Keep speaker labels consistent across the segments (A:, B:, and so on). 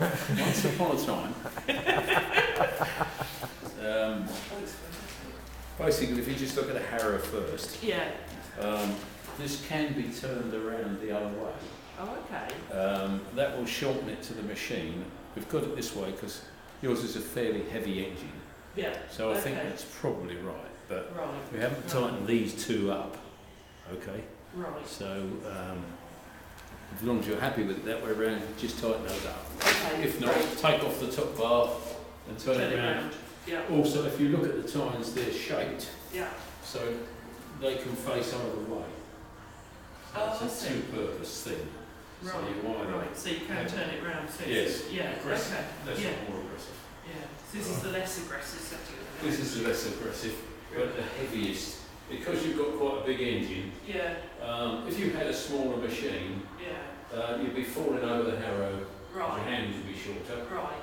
A: Once upon a time, basically, if you just look at the harrow first,
B: Yeah.
A: this can be turned around the other way.
B: Oh, okay.
A: That will shorten it to the machine. We've got it this way because yours is a fairly heavy engine,
B: Yeah.
A: so I think
B: Okay.
A: that's probably right. But
B: Right.
A: we haven't tightened these two up. Okay,
B: Right.
A: so as long as you're happy with it that way around, just tighten those up.
B: Okay.
A: If not, take off the top bar and turn it around.
B: Yeah.
A: Also, if you look at the tines, they're shaped
B: Yeah.
A: so they can face either way.
B: Oh,
A: It's
B: I
A: a
B: see.
A: two-purpose thing.
B: Right.
A: So you either
B: Right. So you can turn it round. So
A: Yes.
B: Yeah.
A: Aggressive.
B: Okay.
A: That's
B: Yeah.
A: more aggressive.
B: Yeah. So this is the less aggressive setting.
A: This is the less aggressive, but the heaviest. Because you've got quite a big engine,
B: Yeah.
A: if you had a smaller machine,
B: Yeah.
A: you'd be falling over the harrow, your
B: Right.
A: hands would be shorter.
B: Right.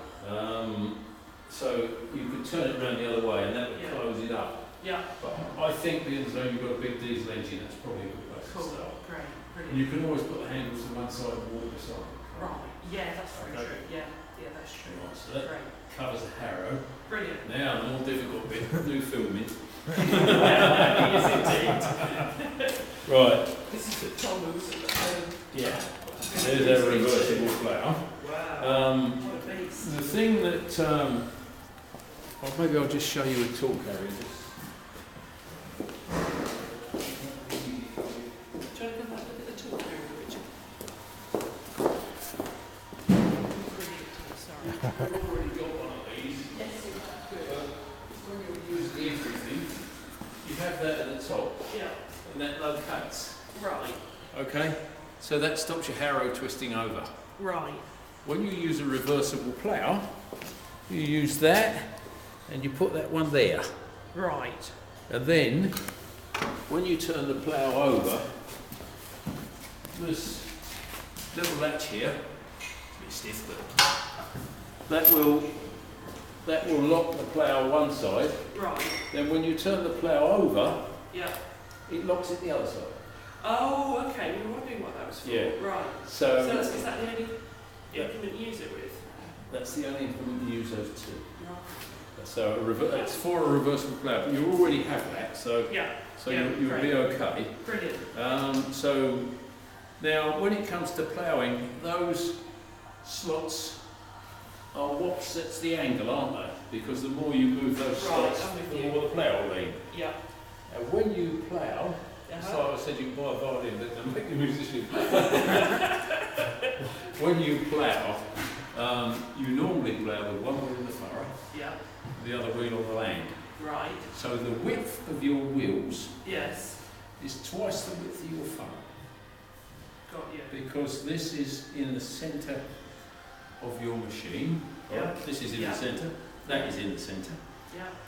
A: So you could turn it around the other way and that would
B: Yeah.
A: close it up.
B: Yeah.
A: But I think because you've got a big diesel engine, that's probably a good place
B: Cool.
A: to start.
B: Great.
A: And
B: Brilliant.
A: you can always put the handles to one side and water side.
B: Right. Yeah. That's very
A: Okay.
B: true. Yeah. Yeah. That's true.
A: Right, so that
B: Great.
A: covers the harrow.
B: Brilliant.
A: Now the more difficult bit, new filming.
B: Yes, indeed.
A: Right,
B: This is the Thomas.
A: yeah. There's our reversible plough.
B: Wow. What a beast.
A: The thing that, well, maybe I'll just show you a tool carrier.
B: Do you want to come back and look at the tool carrier, Richard? Brilliant. Sorry.
A: We've already got one of these.
B: Yes, good.
A: When you use the entry thing, you have that at the top,
B: Yeah.
A: and that locates.
B: Right.
A: Okay? So that stops your harrow twisting over.
B: Right.
A: When you use a reversible plough, you use that, and you put that one there.
B: Right.
A: And then, when you turn the plough over, this little latch here, it's a bit stiff, but that will lock the plough one side.
B: Right.
A: Then when you turn the plough over,
B: Yeah.
A: it locks it the other side.
B: Oh, okay. We were wondering what that was for.
A: Yeah.
B: Right.
A: So
B: So is that the only
A: Yeah.
B: implement you use it with?
A: that's the only implement you use those two.
B: Right.
A: So it's for a reversible plough, but you already have that, so
B: Yeah.
A: so
B: Yeah,
A: you'll
B: great.
A: be okay.
B: Brilliant.
A: So now, when it comes to ploughing, those slots are what sets the angle, aren't they? Because the more you move those
B: Right,
A: slots,
B: I'm with
A: the
B: you.
A: more the plough will lean.
B: Yeah.
A: And when you plough, it's
B: Uh-huh.
A: like I said, you can buy a violin that can make the musician. When you plough, you normally plough with one wheel in the furrow,
B: Yeah.
A: the other wheel on the land.
B: Right.
A: So the width of your wheels
B: Yes.
A: is twice the width of your furrow,
B: Got you.
A: because this is in the centre of your machine.
B: Yeah.
A: Right? This is in
B: Yeah.
A: the centre, that is in the centre.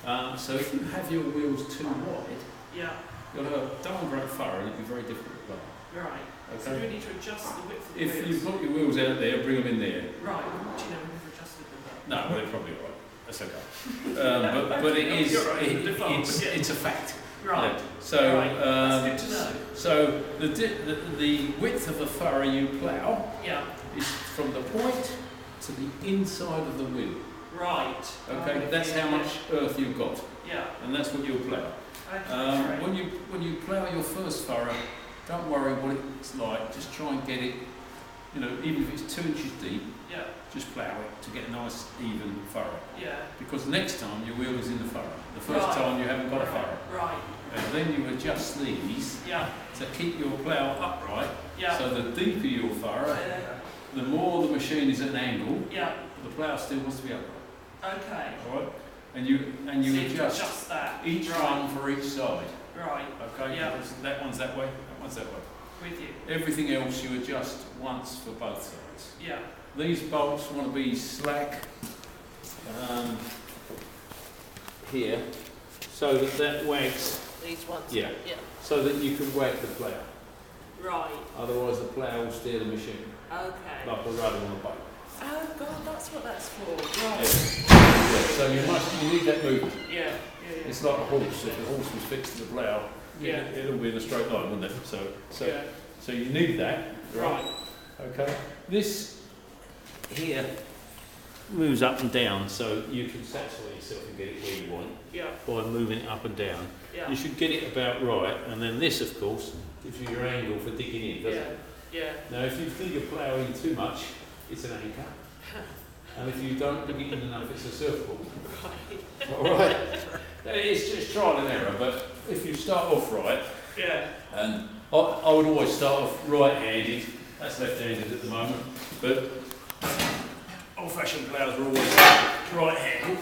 B: Yeah.
A: So if you have your wheels too wide,
B: Yeah.
A: you'll have a darn great furrow and it'll be very difficult to plough.
B: Right. So
A: Okay?
B: we need to adjust the width of the
A: If
B: wheels.
A: you've got your wheels out there, bring them in there.
B: Right. Do you know we've adjusted them?
A: No, well, they're probably all right. That's okay. But it is,
B: You're right, the default, yeah.
A: it's a fact.
B: Right.
A: Yeah. So,
B: Right. That's good to know.
A: so the width of the furrow you plough
B: Yeah.
A: is from the point to the inside of the wheel.
B: Right.
A: Okay, that's how much earth you've got,
B: Yeah.
A: and that's what you'll plough.
B: Okay. Right.
A: When you plough your first furrow, don't worry what it's like. Just try and get it. Even if it's 2 inches deep,
B: Yeah.
A: just plough it to get a nice even furrow.
B: Yeah.
A: Because next time your wheel is in the furrow. The first
B: Right.
A: time you haven't got a furrow.
B: Right.
A: And then you adjust these
B: Yeah.
A: to keep your plough upright.
B: Yeah.
A: So the deeper your furrow, the more the machine is at an angle,
B: Yeah.
A: the plough still wants to be upright.
B: Okay.
A: All right? And you
B: So you
A: adjust
B: that.
A: each
B: Right.
A: one for each side.
B: Right.
A: Okay?
B: Yeah.
A: Because that one's that way, that one's that way.
B: With you.
A: Everything else you adjust once for both sides.
B: Yeah.
A: These bolts want to be slack here, so that wags,
B: These ones.
A: Yeah.
B: Yeah.
A: so that you can wag the plough.
B: Right.
A: Otherwise the plough will steer the machine,
B: Okay.
A: like a rudder on a boat.
B: Oh God, that's what that's for.
A: Yeah.
B: Right.
A: So you need that movement.
B: Yeah. Yeah.
A: It's like a horse. If the horse was fixed to the plough,
B: Yeah.
A: it'll be in a straight line, wouldn't it?
B: Yeah.
A: So you need that.
B: Right.
A: Okay. This here moves up and down, so you can satisfy yourself and get it where you want
B: Yeah.
A: by moving it up and down.
B: Yeah.
A: You should get it about right, and then this, of course, gives you your angle for digging in, doesn't it?
B: Yeah.
A: Now, if you think you're ploughing too much, it's an anchor. And if you don't dig it in enough, it's a surfboard.
B: Right.
A: All right? It's just trial and error, but if you start off right,
B: Yeah.
A: and I would always start off right-handed, that's left-handed at the moment, but old-fashioned ploughs were always right-handed.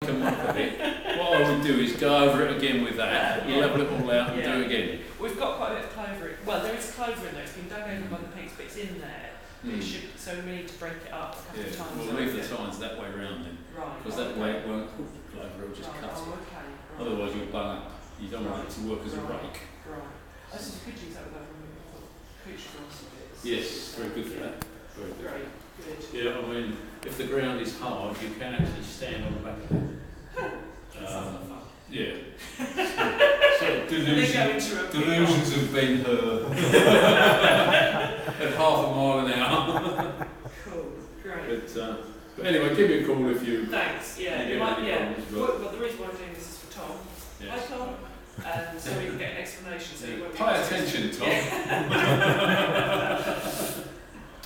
A: What I would do is go over it again with that, level it all out and do it again.
B: We've got quite a bit of clover. Well, there is clover in there. It's been dug over by the pigs, but it's in there. It should, so we need to break it up a couple of times.
A: We'll leave the tines that way round then,
B: Right.
A: because that way it won't cook the clover, it'll just cut it.
B: Okay. Right.
A: Otherwise you'll bung up. You don't want it to work as a rake.
B: Right. I suppose we could use that with our couch grassy bits.
A: Yes, very good for that. Very good.
B: Great. Good.
A: Yeah, I mean, if the ground is hard, you can actually stand on the back of it.
B: That sounds like fun.
A: Yeah. So delusions have been at half a mile an hour.
B: Cool. Great.
A: But anyway, give me a call if you.
B: Thanks. Yeah.
A: you
B: You
A: get
B: might,
A: any
B: yeah.
A: problems,
B: Well, the reason why I'm doing this is for Tom.
A: Yes.
B: Hi, Tom. And so we can get an explanation. So you won't be
A: Pay attention, Tom.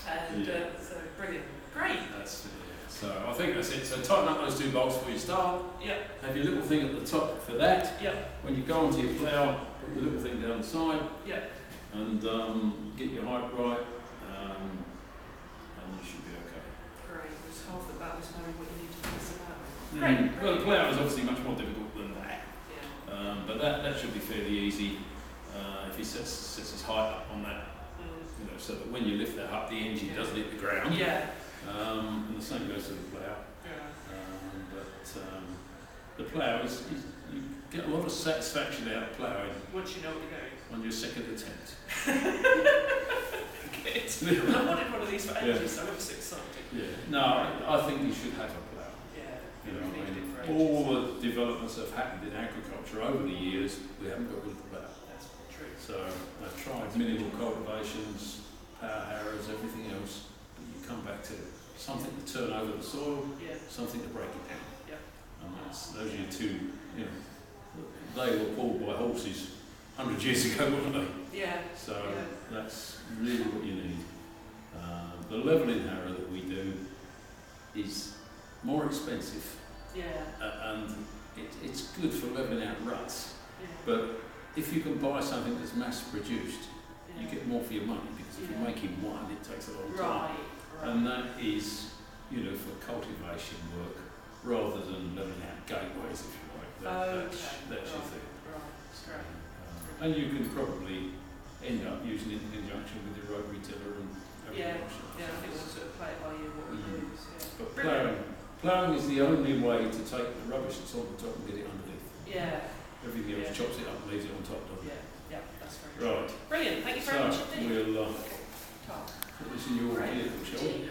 B: And so brilliant. Great.
A: That's it. So I think that's it. So tighten up those two bolts before you start.
B: Yep.
A: Have your little thing at the top for that.
B: Yep.
A: When you go onto your plough, put the little thing down the side.
B: Yep.
A: And get your height right. And you should be okay.
B: Great. It's half the battle is knowing what you need to fix about.
A: Great. Well, the plough is obviously much more difficult than that.
B: Yeah.
A: But that should be fairly easy if he sets his height up on that, you know, so that when you lift that up, the engine doesn't hit the ground.
B: Yeah.
A: And the same goes to the plough.
B: Yeah.
A: The plough is you get a lot of satisfaction out of ploughing
B: Once you know what you're doing.
A: on your second attempt.
B: Good. I wanted one of these for ages, so I'm so excited.
A: Yeah. No, I think you should have a plough.
B: Yeah.
A: You know,
B: We've needed it for ages.
A: all the developments that have happened in agriculture over the years, we haven't got rid of the plough.
B: That's true.
A: So I've tried minimal cultivations, power harrows, everything else. But you come back to something to turn over the soil,
B: Yeah.
A: something to break it down.
B: Yeah.
A: And those are your two, you know, they were pulled by horses 100 years ago, weren't they?
B: Yeah.
A: So
B: Yeah.
A: that's really what you need. The levelling harrow that we do is more expensive,
B: Yeah.
A: and it's good for levelling out ruts.
B: Yeah.
A: But if you can buy something that's mass produced, you
B: Yeah.
A: get more for your money, because if you're
B: Yeah.
A: making one, it takes a long time.
B: Right.
A: And that is, you know, for cultivation work rather than levelling out gateways, if you like. That's your thing.
B: Right.
A: So,
B: Great.
A: and you can probably end up using it in conjunction with your rotary tiller and everything
B: Yeah.
A: else.
B: Yeah. I think we'll sort of play it by ear what we use. Yeah.
A: But
B: Brilliant.
A: Ploughing is the only way to take the rubbish that's on the top and get it underneath.
B: Yeah.
A: Everything else chops it up and leaves it on top, doesn't it?
B: Yeah, that's very true.
A: Right.
B: Brilliant, thank you very much indeed.
A: We'll put this in your vehicle, shall we?